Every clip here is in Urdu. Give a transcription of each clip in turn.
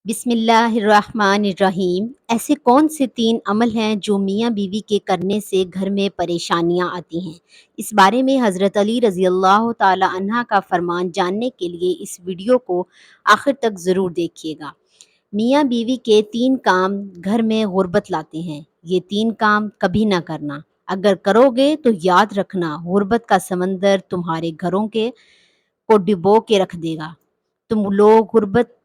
بسم اللہ الرحمن الرحیم۔ ایسے کون سے 3 عمل ہیں جو میاں بیوی کے کرنے سے گھر میں پریشانیاں آتی ہیں؟ اس بارے میں حضرت علی رضی اللہ تعالی عنہ کا فرمان جاننے کے لیے اس ویڈیو کو آخر تک ضرور دیکھیے گا۔ میاں بیوی کے 3 کام گھر میں غربت لاتے ہیں۔ یہ 3 کام کبھی نہ کرنا۔ اگر کرو گے تو یاد رکھنا، غربت کا سمندر تمہارے گھروں کو ڈبو کے رکھ دے گا۔ تم لوگ غربت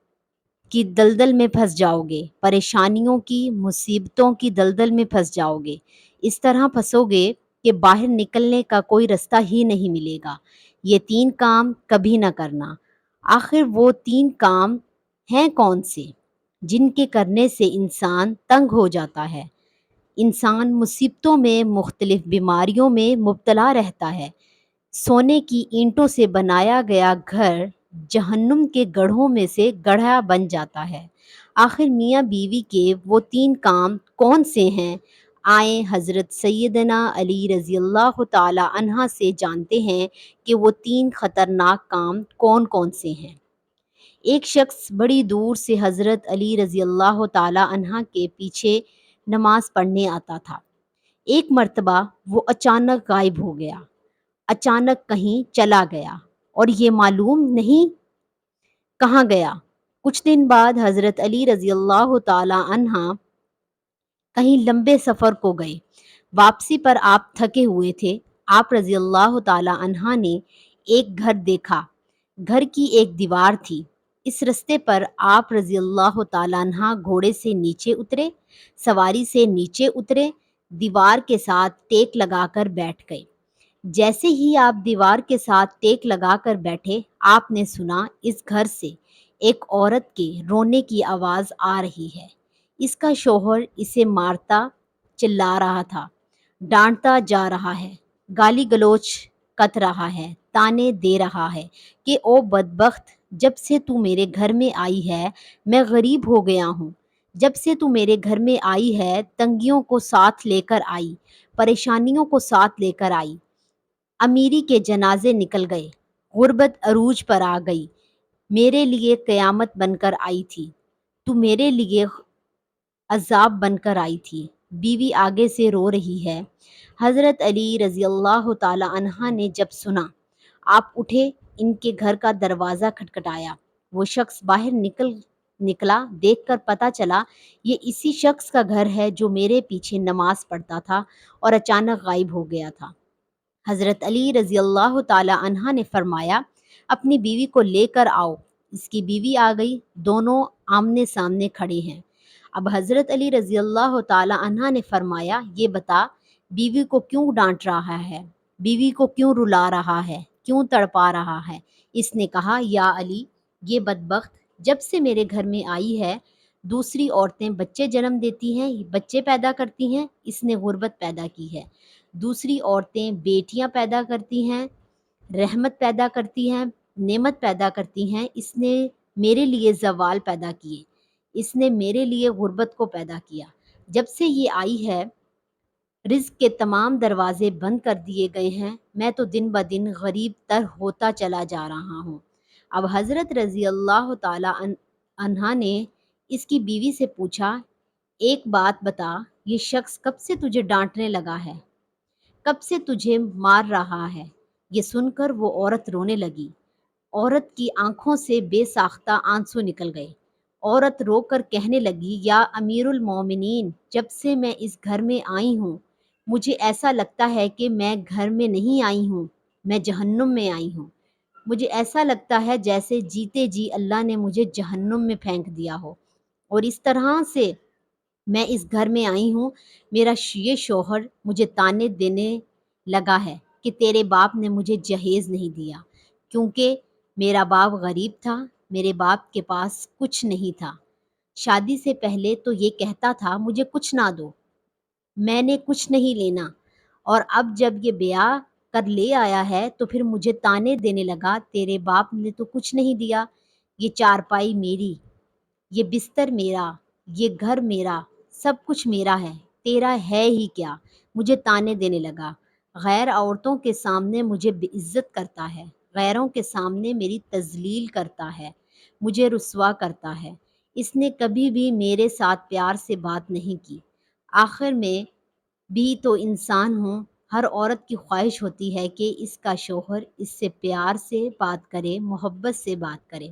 کی دلدل میں پھنس جاؤ گے، پریشانیوں کی، مصیبتوں کی دلدل میں پھنس جاؤ گے۔ اس طرح پھنسو گے کہ باہر نکلنے کا کوئی رستہ ہی نہیں ملے گا۔ یہ 3 کام کبھی نہ کرنا۔ آخر وہ 3 کام ہیں کون سے جن کے کرنے سے انسان تنگ ہو جاتا ہے؟ انسان مصیبتوں میں، مختلف بیماریوں میں مبتلا رہتا ہے۔ سونے کی اینٹوں سے بنایا گیا گھر جہنم کے گڑھوں میں سے گڑھا بن جاتا ہے۔ آخر میاں بیوی کے وہ 3 کام کون سے ہیں؟ آئیں حضرت سیدنا علی رضی اللہ تعالی عنہ سے جانتے ہیں کہ وہ 3 خطرناک کام کون کون سے ہیں۔ ایک شخص بڑی دور سے حضرت علی رضی اللہ تعالی عنہ کے پیچھے نماز پڑھنے آتا تھا۔ ایک مرتبہ وہ اچانک غائب ہو گیا، اچانک کہیں چلا گیا اور یہ معلوم نہیں کہاں گیا۔ کچھ دن بعد حضرت علی رضی اللہ تعالی عنہ کہیں لمبے سفر کو گئے۔ واپسی پر آپ تھکے ہوئے تھے۔ آپ رضی اللہ تعالی عنہ نے ایک گھر دیکھا۔ گھر کی ایک دیوار تھی۔ اس رستے پر آپ رضی اللہ تعالی عنہ گھوڑے سے نیچے اترے، سواری سے نیچے اترے، دیوار کے ساتھ ٹیک لگا کر بیٹھ گئے۔ جیسے ہی آپ دیوار کے ساتھ ٹیک لگا کر بیٹھے، آپ نے سنا اس گھر سے ایک عورت کے رونے کی آواز آ رہی ہے۔ اس کا شوہر اسے مارتا چلا رہا تھا، ڈانٹتا جا رہا ہے، گالی گلوچ کر رہا ہے، تانے دے رہا ہے کہ او بدبخت، جب سے تو میرے گھر میں آئی ہے میں غریب ہو گیا ہوں۔ جب سے تو میرے گھر میں آئی ہے تنگیوں کو ساتھ لے کر آئی، پریشانیوں کو ساتھ لے کر آئی۔ امیری کے جنازے نکل گئے، غربت عروج پر آ گئی، میرے لیے قیامت بن کر آئی تھی، تو میرے لیے عذاب بن کر آئی تھی۔ بیوی آگے سے رو رہی ہے۔ حضرت علی رضی اللہ تعالی عنہ نے جب سنا، آپ اٹھے، ان کے گھر کا دروازہ کھٹکھٹایا۔ وہ شخص باہر نکلا، دیکھ کر پتا چلا یہ اسی شخص کا گھر ہے جو میرے پیچھے نماز پڑھتا تھا اور اچانک غائب ہو گیا تھا۔ حضرت علی رضی اللہ تعالی عنہ نے فرمایا، اپنی بیوی کو لے کر آؤ۔ اس کی بیوی آ گئی، دونوں آمنے سامنے کھڑے ہیں۔ اب حضرت علی رضی اللہ تعالی عنہ نے فرمایا، یہ بتا بیوی کو کیوں ڈانٹ رہا ہے، بیوی کو کیوں رلا رہا ہے، کیوں تڑپا رہا ہے؟ اس نے کہا، یا علی، یہ بدبخت جب سے میرے گھر میں آئی ہے دوسری عورتیں بچے جنم دیتی ہیں، بچے پیدا کرتی ہیں، اس نے غربت پیدا کی ہے۔ دوسری عورتیں بیٹیاں پیدا کرتی ہیں، رحمت پیدا کرتی ہیں، نعمت پیدا کرتی ہیں، اس نے میرے لیے زوال پیدا کیے، اس نے میرے لیے غربت کو پیدا کیا۔ جب سے یہ آئی ہے رزق کے تمام دروازے بند کر دیے گئے ہیں، میں تو دن بدن غریب تر ہوتا چلا جا رہا ہوں۔ اب حضرت رضی اللہ تعالی عنہ نے اس کی بیوی سے پوچھا، ایک بات بتا، یہ شخص کب سے تجھے ڈانٹنے لگا ہے، کب سے تجھے مار رہا ہے؟ یہ سن کر وہ عورت رونے لگی۔ عورت کی آنکھوں سے بے ساختہ آنسو نکل گئے۔ عورت رو کر کہنے لگی، یا امیر المومنین، جب سے میں اس گھر میں آئی ہوں مجھے ایسا لگتا ہے کہ میں گھر میں نہیں آئی ہوں، میں جہنم میں آئی ہوں۔ مجھے ایسا لگتا ہے جیسے جیتے جی اللہ نے مجھے جہنم میں پھینک دیا ہو، اور اس طرح سے میں اس گھر میں آئی ہوں۔ میرا یہ شوہر مجھے تانے دینے لگا ہے کہ تیرے باپ نے مجھے جہیز نہیں دیا، کیونکہ میرا باپ غریب تھا، میرے باپ کے پاس کچھ نہیں تھا۔ شادی سے پہلے تو یہ کہتا تھا مجھے کچھ نہ دو، میں نے کچھ نہیں لینا، اور اب جب یہ بیاہ کر لے آیا ہے تو پھر مجھے تانے دینے لگا، تیرے باپ نے تو کچھ نہیں دیا، یہ چارپائی میری، یہ بستر میرا، یہ گھر میرا، سب کچھ میرا ہے، تیرا ہے ہی کیا؟ مجھے تانے دینے لگا، غیر عورتوں کے سامنے مجھے بے عزت کرتا ہے، غیروں کے سامنے میری تذلیل کرتا ہے، مجھے رسوا کرتا ہے۔ اس نے کبھی بھی میرے ساتھ پیار سے بات نہیں کی۔ آخر میں بھی تو انسان ہوں، ہر عورت کی خواہش ہوتی ہے کہ اس کا شوہر اس سے پیار سے بات کرے، محبت سے بات کرے،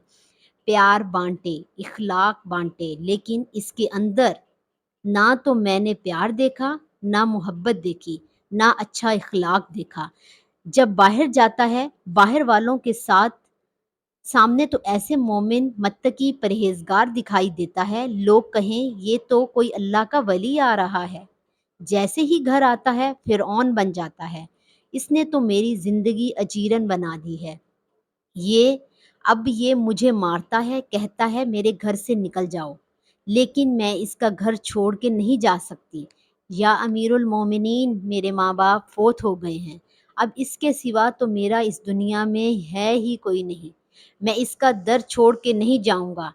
پیار بانٹے، اخلاق بانٹے، لیکن اس کے اندر نہ تو میں نے پیار دیکھا، نہ محبت دیکھی، نہ اچھا اخلاق دیکھا۔ جب باہر جاتا ہے، باہر والوں کے سامنے تو ایسے مومن، متقی، پرہیزگار دکھائی دیتا ہے، لوگ کہیں یہ تو کوئی اللہ کا ولی آ رہا ہے۔ جیسے ہی گھر آتا ہے فرعون بن جاتا ہے۔ اس نے تو میری زندگی اجیرن بنا دی ہے۔ اب یہ مجھے مارتا ہے، کہتا ہے میرے گھر سے نکل جاؤ، لیکن میں اس کا گھر چھوڑ کے نہیں جا سکتی۔ یا امیر المومنین، میرے ماں باپ فوت ہو گئے ہیں، اب اس کے سوا تو میرا اس دنیا میں ہے ہی کوئی نہیں، میں اس کا در چھوڑ کے نہیں جاؤں گا۔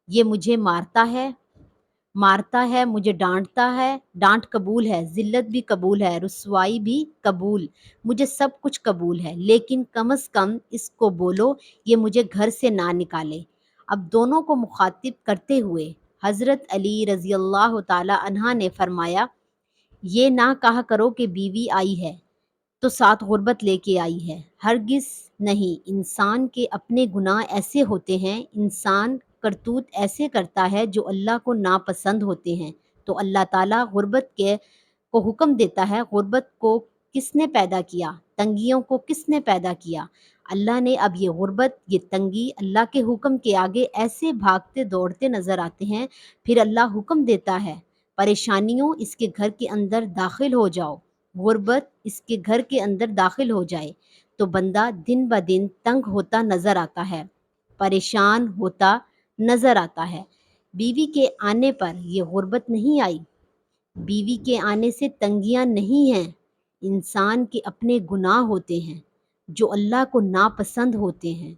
یہ مجھے مارتا ہے، مجھے ڈانٹتا ہے، ڈانٹ قبول ہے، ذلت بھی قبول ہے، رسوائی بھی قبول، مجھے سب کچھ قبول ہے، لیکن کم از کم اس کو بولو یہ مجھے گھر سے نہ نکالے۔ اب دونوں کو مخاطب کرتے ہوئے حضرت علی رضی اللہ تعالی عنہ نے فرمایا، یہ نہ کہا کرو کہ بیوی آئی ہے تو ساتھ غربت لے کے آئی ہے، ہرگز نہیں۔ انسان کے اپنے گناہ ایسے ہوتے ہیں، انسان کرتوت ایسے کرتا ہے جو اللہ کو ناپسند ہوتے ہیں، تو اللہ تعالیٰ غربت کو حکم دیتا ہے۔ غربت کو کس نے پیدا کیا؟ تنگیوں کو کس نے پیدا کیا؟ اللہ نے۔ اب یہ غربت، یہ تنگی اللہ کے حکم کے آگے ایسے بھاگتے دوڑتے نظر آتے ہیں، پھر اللہ حکم دیتا ہے، پریشانیوں اس کے گھر کے اندر داخل ہو جاؤ، غربت اس کے گھر کے اندر داخل ہو جائے تو بندہ دن بہ دن تنگ ہوتا نظر آتا ہے، پریشان ہوتا نظر آتا ہے۔ بیوی کے آنے پر یہ غربت نہیں آئی، بیوی کے آنے سے تنگیاں نہیں ہیں، انسان کے اپنے گناہ ہوتے ہیں جو اللہ کو ناپسند ہوتے ہیں،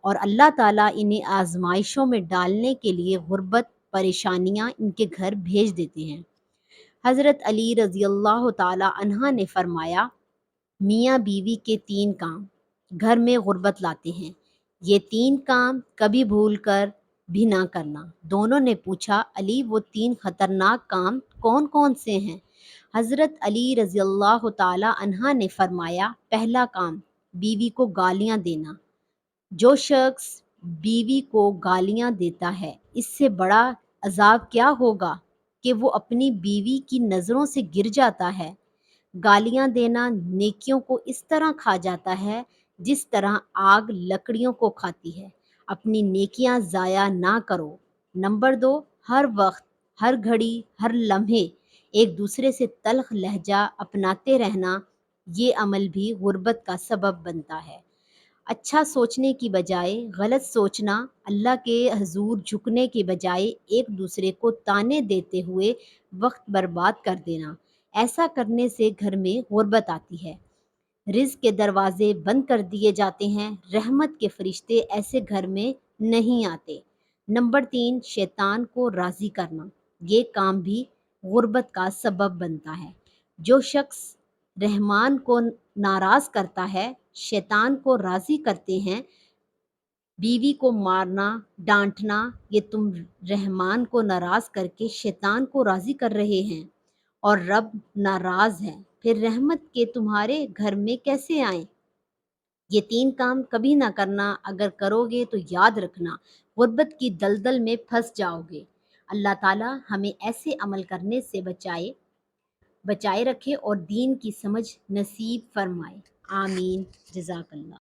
اور اللہ تعالیٰ انہیں آزمائشوں میں ڈالنے کے لیے غربت، پریشانیاں ان کے گھر بھیج دیتے ہیں۔ حضرت علی رضی اللہ تعالی عنہ نے فرمایا، میاں بیوی کے 3 کام گھر میں غربت لاتے ہیں، یہ 3 کام کبھی بھول کر بھی نہ کرنا۔ دونوں نے پوچھا، علی وہ 3 خطرناک کام کون کون سے ہیں؟ حضرت علی رضی اللہ تعالی عنہ نے فرمایا، پہلا کام بیوی کو گالیاں دینا۔ جو شخص بیوی کو گالیاں دیتا ہے، اس سے بڑا عذاب کیا ہوگا کہ وہ اپنی بیوی کی نظروں سے گر جاتا ہے۔ گالیاں دینا نیکیوں کو اس طرح کھا جاتا ہے جس طرح آگ لکڑیوں کو کھاتی ہے۔ اپنی نیکیاں ضائع نہ کرو۔ نمبر 2، ہر وقت، ہر گھڑی، ہر لمحے ایک دوسرے سے تلخ لہجہ اپناتے رہنا، یہ عمل بھی غربت کا سبب بنتا ہے۔ اچھا سوچنے کی بجائے غلط سوچنا، اللہ کے حضور جھکنے کے بجائے ایک دوسرے کو طعنے دیتے ہوئے وقت برباد کر دینا، ایسا کرنے سے گھر میں غربت آتی ہے، رزق کے دروازے بند کر دیے جاتے ہیں، رحمت کے فرشتے ایسے گھر میں نہیں آتے۔ نمبر 3، شیطان کو راضی کرنا، یہ کام بھی غربت کا سبب بنتا ہے۔ جو شخص رحمان کو ناراض کرتا ہے، شیطان کو راضی کرتے ہیں۔ بیوی کو مارنا، ڈانٹنا، یہ تم رحمان کو ناراض کر کے شیطان کو راضی کر رہے ہیں، اور رب ناراض ہے، پھر رحمت کے تمہارے گھر میں کیسے آئیں؟ یہ 3 کام کبھی نہ کرنا، اگر کرو گے تو یاد رکھنا غربت کی دلدل میں پھنس جاؤ گے۔ اللہ تعالیٰ ہمیں ایسے عمل کرنے سے بچائے رکھے اور دین کی سمجھ نصیب فرمائے۔ آمین۔ جزاک اللہ۔